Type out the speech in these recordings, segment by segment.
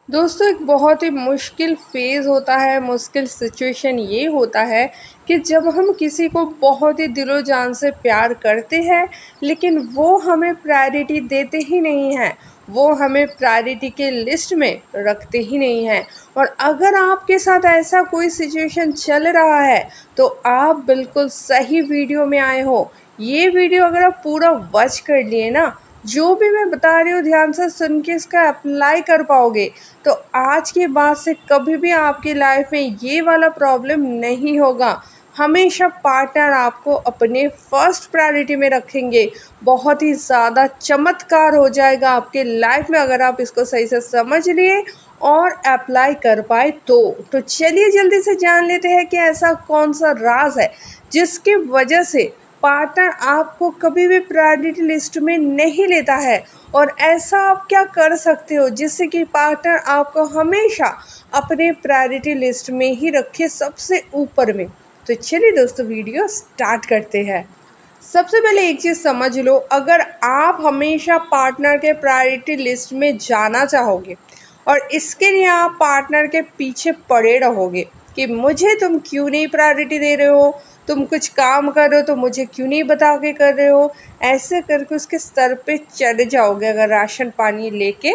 दोस्तों एक बहुत ही मुश्किल फ़ेज़ होता है, मुश्किल सिचुएशन ये होता है कि जब हम किसी को बहुत ही दिलो-जान से प्यार करते हैं, लेकिन वो हमें प्रायोरिटी देते ही नहीं हैं, वो हमें प्रायोरिटी के लिस्ट में रखते ही नहीं हैं। और अगर आपके साथ ऐसा कोई सिचुएशन चल रहा है, तो आप बिल्कुल सही वीडियो में आए हो। ये वीडियो अगर आप पूरा वॉच कर लिए ना, जो भी मैं बता रही हूँ ध्यान से सुन के इसका अप्लाई कर पाओगे, तो आज के बाद से कभी भी आपकी लाइफ में ये वाला प्रॉब्लम नहीं होगा। हमेशा पार्टनर आपको अपने फर्स्ट प्रायोरिटी में रखेंगे। बहुत ही ज़्यादा चमत्कार हो जाएगा आपके लाइफ में अगर आप इसको सही से समझ लिए और अप्लाई कर पाए तो चलिए जल्दी से जान लेते हैं कि ऐसा कौन सा राज है जिसकी वजह से पार्टनर आपको कभी भी प्रायोरिटी लिस्ट में नहीं लेता है। और ऐसा आप क्या कर सकते हो जिससे कि पार्टनर आपको हमेशा अपने प्रायोरिटी लिस्ट में ही रखे सबसे ऊपर में। तो चलिए दोस्तों वीडियो स्टार्ट करते हैं। सबसे पहले एक चीज़ समझ लो, अगर आप हमेशा पार्टनर के प्रायोरिटी लिस्ट में जाना चाहोगे और इसके लिए आप पार्टनर के पीछे पड़े रहोगे कि मुझे तुम क्यों नहीं प्रायोरिटी दे रहे हो, तुम कुछ काम कर रहे हो तो मुझे क्यों नहीं बता के कर रहे हो, ऐसे करके उसके स्तर पे चढ़ जाओगे अगर राशन पानी लेके,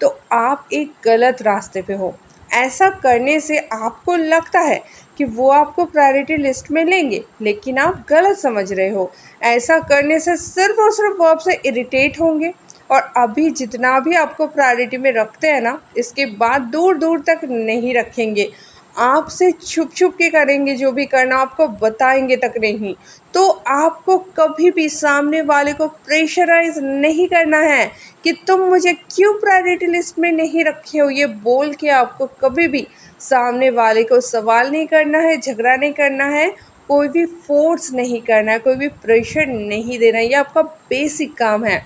तो आप एक गलत रास्ते पे हो। ऐसा करने से आपको लगता है कि वो आपको प्रायोरिटी लिस्ट में लेंगे, लेकिन आप गलत समझ रहे हो। ऐसा करने से सिर्फ और सिर्फ वो आपसे इरिटेट होंगे और अभी जितना भी आपको प्रायोरिटी में रखते हैं ना, इसके बाद दूर दूर तक नहीं रखेंगे। आपसे छुप छुप के करेंगे, जो भी करना आपको बताएंगे तक नहीं। तो आपको कभी भी सामने वाले को प्रेशराइज नहीं करना है कि तुम मुझे क्यों प्रायोरिटी लिस्ट में नहीं रखे हो, ये बोल के आपको कभी भी सामने वाले को सवाल नहीं करना है, झगड़ा नहीं करना है, कोई भी फोर्स नहीं करना है, कोई भी प्रेशर नहीं देना है। ये आपका बेसिक काम है।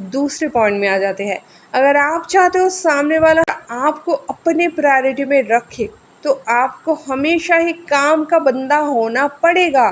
दूसरे पॉइंट में आ जाते हैं। अगर आप चाहते हो सामने वाला आपको अपने प्रायोरिटी में रखे, तो आपको हमेशा ही काम का बंदा होना पड़ेगा।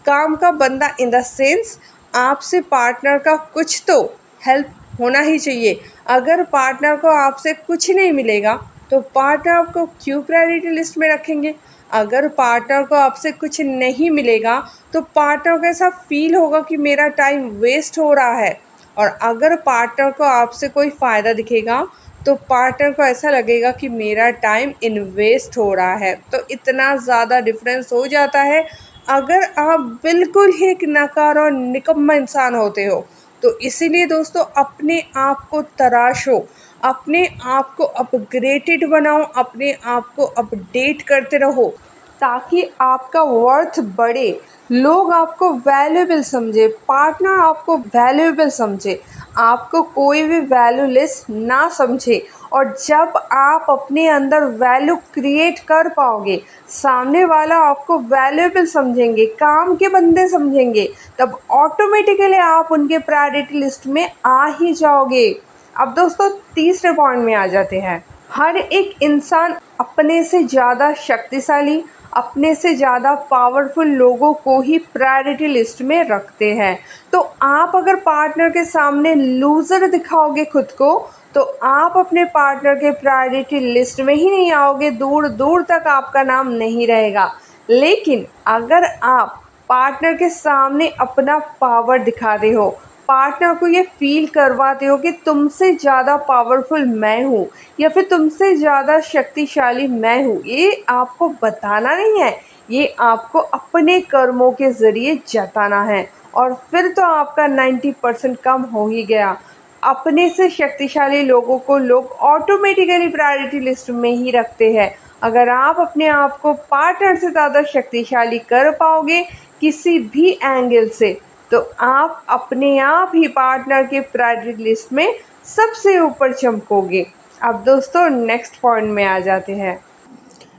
काम का बंदा इन द सेंस, आपसे पार्टनर का कुछ तो हेल्प होना ही चाहिए। अगर पार्टनर को आपसे कुछ नहीं मिलेगा, तो पार्टनर आपको क्यों प्रायोरिटी लिस्ट में रखेंगे। अगर पार्टनर को आपसे कुछ नहीं मिलेगा, तो पार्टनर को ऐसा फील होगा कि मेरा टाइम वेस्ट हो रहा है। और अगर पार्टनर को आपसे कोई फ़ायदा दिखेगा, तो पार्टनर को ऐसा लगेगा कि मेरा टाइम इन्वेस्ट हो रहा है। तो इतना ज़्यादा डिफरेंस हो जाता है। अगर आप बिल्कुल ही एक नकारा और निकम्मा इंसान होते हो, तो इसीलिए दोस्तों अपने आप को तराशो, अपने आप को अपग्रेडेड बनाओ, अपने आप को अपडेट करते रहो, ताकि आपका वर्थ बढ़े, लोग आपको वैल्यूएबल समझे, पार्टनर आपको वैल्यूएबल समझे, आपको कोई भी वैल्यूलेस ना समझे। और जब आप अपने अंदर वैल्यू क्रिएट कर पाओगे, सामने वाला आपको वैल्यूएबल समझेंगे, काम के बंदे समझेंगे, तब ऑटोमेटिकली आप उनके प्रायोरिटी लिस्ट में आ ही जाओगे। अब दोस्तों तीसरे पॉइंट में आ जाते हैं। हर एक इंसान अपने से ज़्यादा शक्तिशाली, अपने से ज़्यादा पावरफुल लोगों को ही प्रायोरिटी लिस्ट में रखते हैं। तो आप अगर पार्टनर के सामने लूज़र दिखाओगे खुद को, तो आप अपने पार्टनर के प्रायोरिटी लिस्ट में ही नहीं आओगे, दूर दूर तक आपका नाम नहीं रहेगा। लेकिन अगर आप पार्टनर के सामने अपना पावर दिखाते हो, पार्टनर को ये फील करवाते हो कि तुमसे ज़्यादा पावरफुल मैं हूँ या फिर तुमसे ज़्यादा शक्तिशाली मैं हूँ, ये आपको बताना नहीं है, ये आपको अपने कर्मों के ज़रिए जताना है। और फिर तो आपका 90% कम हो ही गया। अपने से शक्तिशाली लोगों को लोग ऑटोमेटिकली प्रायोरिटी लिस्ट में ही रखते हैं। अगर आप अपने आप को पार्टनर से ज़्यादा शक्तिशाली कर पाओगे किसी भी एंगल से, तो आप अपने आप ही पार्टनर के प्रायोरिटी लिस्ट में सबसे ऊपर चमकोगे। अब दोस्तों नेक्स्ट पॉइंट में आ जाते हैं।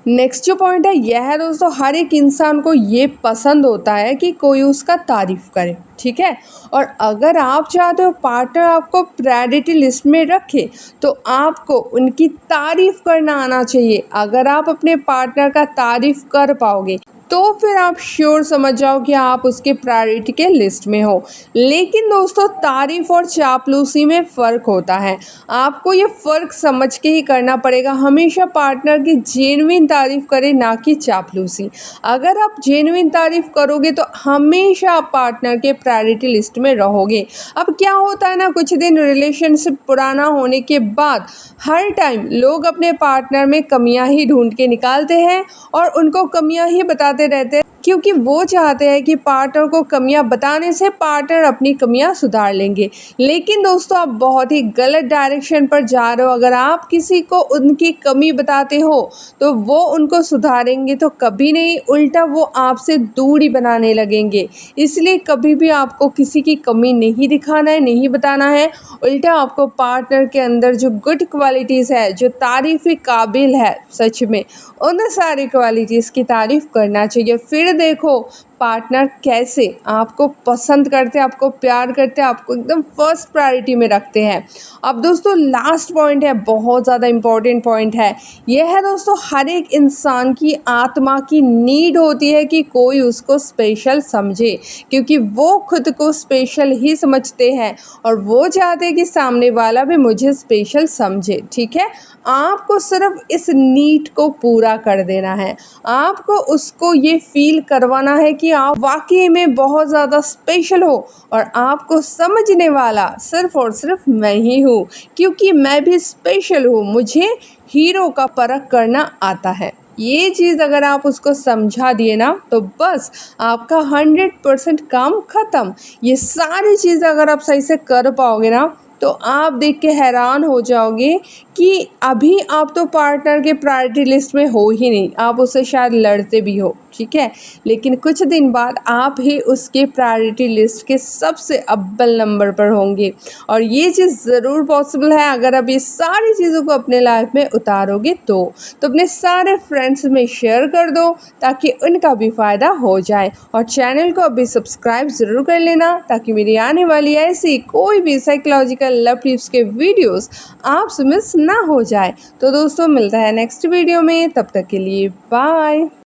नेक्स्ट जो पॉइंट है यह है दोस्तों, हर एक इंसान को ये पसंद होता है कि कोई उसका तारीफ़ करे, ठीक है। और अगर आप चाहते हो पार्टनर आपको प्रायोरिटी लिस्ट में रखे, तो आपको उनकी तारीफ़ करना आना चाहिए। अगर आप अपने पार्टनर का तारीफ़ कर पाओगे, तो फिर आप श्योर समझ जाओ कि आप उसके प्रायोरिटी के लिस्ट में हो। लेकिन दोस्तों, तारीफ और चापलूसी में फ़र्क होता है। आपको ये फ़र्क समझ के ही करना पड़ेगा। हमेशा पार्टनर की जेन्युइन तारीफ करें, ना कि चापलूसी। अगर आप जेन्युइन तारीफ करोगे तो हमेशा आप पार्टनर के प्रायोरिटी लिस्ट में रहोगे। अब क्या होता है ना, कुछ दिन रिलेशनशिप पुराना होने के बाद हर टाइम लोग अपने पार्टनर में कमियां ही ढूंढ के निकालते हैं और उनको कमियां ही बताते रहते हैं, क्योंकि वो चाहते हैं कि पार्टनर को कमियां बताने से पार्टनर अपनी कमियां सुधार लेंगे। लेकिन दोस्तों, आप बहुत ही गलत डायरेक्शन पर जा रहे हो। अगर आप किसी को उनकी कमी बताते हो तो वो उनको सुधारेंगे तो कभी नहीं, उल्टा वो आपसे दूरी बनाने लगेंगे। इसलिए कभी भी आपको किसी की कमी नहीं दिखाना है, नहीं बताना है। उल्टा आपको पार्टनर के अंदर जो गुड क्वालिटीज़ है, जो तारीफ़ काबिल है सच में, उन सारी क्वालिटीज़ की तारीफ़ करना चाहिए। फिर देखो पार्टनर कैसे आपको पसंद करते हैं, आपको प्यार करते हैं, आपको एकदम फर्स्ट प्रायोरिटी में रखते हैं। अब दोस्तों, लास्ट पॉइंट है, बहुत ज़्यादा इम्पॉर्टेंट पॉइंट है। यह है दोस्तों, हर एक इंसान की आत्मा की नीड होती है कि कोई उसको स्पेशल समझे, क्योंकि वो खुद को स्पेशल ही समझते हैं और वो चाहते हैं कि सामने वाला भी मुझे स्पेशल समझे। ठीक है, आपको सिर्फ इस नीड को पूरा कर देना है। आपको उसको ये फील करवाना है कि आप वाकई में बहुत ज़्यादा स्पेशल हो और आपको समझने वाला सिर्फ और सिर्फ मैं ही हूँ, क्योंकि मैं भी स्पेशल हूँ। मुझे हीरो का परख करना आता है। ये चीज़ अगर आप उसको समझा दिए ना, तो बस आपका 100% काम ख़त्म। ये सारी चीज़ें अगर आप सही से कर पाओगे ना, तो आप देख के हैरान हो जाओगे कि अभी आप तो पार्टनर के प्रायोरिटी लिस्ट में हो ही नहीं, आप उससे शायद लड़ते भी हो। ठीक है, लेकिन कुछ दिन बाद आप ही उसके प्रायोरिटी लिस्ट के सबसे अव्वल नंबर पर होंगे। और ये चीज़ ज़रूर पॉसिबल है अगर आप ये सारी चीज़ों को अपने लाइफ में उतारोगे तो अपने सारे फ्रेंड्स में शेयर कर दो ताकि उनका भी फ़ायदा हो जाए। और चैनल को अभी सब्सक्राइब ज़रूर कर लेना ताकि मेरी आने वाली ऐसी कोई भी साइकोलॉजिकल लव टिप्स के वीडियोस आपसे मिस ना हो जाए। तो दोस्तों, मिलता है नेक्स्ट वीडियो में, तब तक के लिए बाय।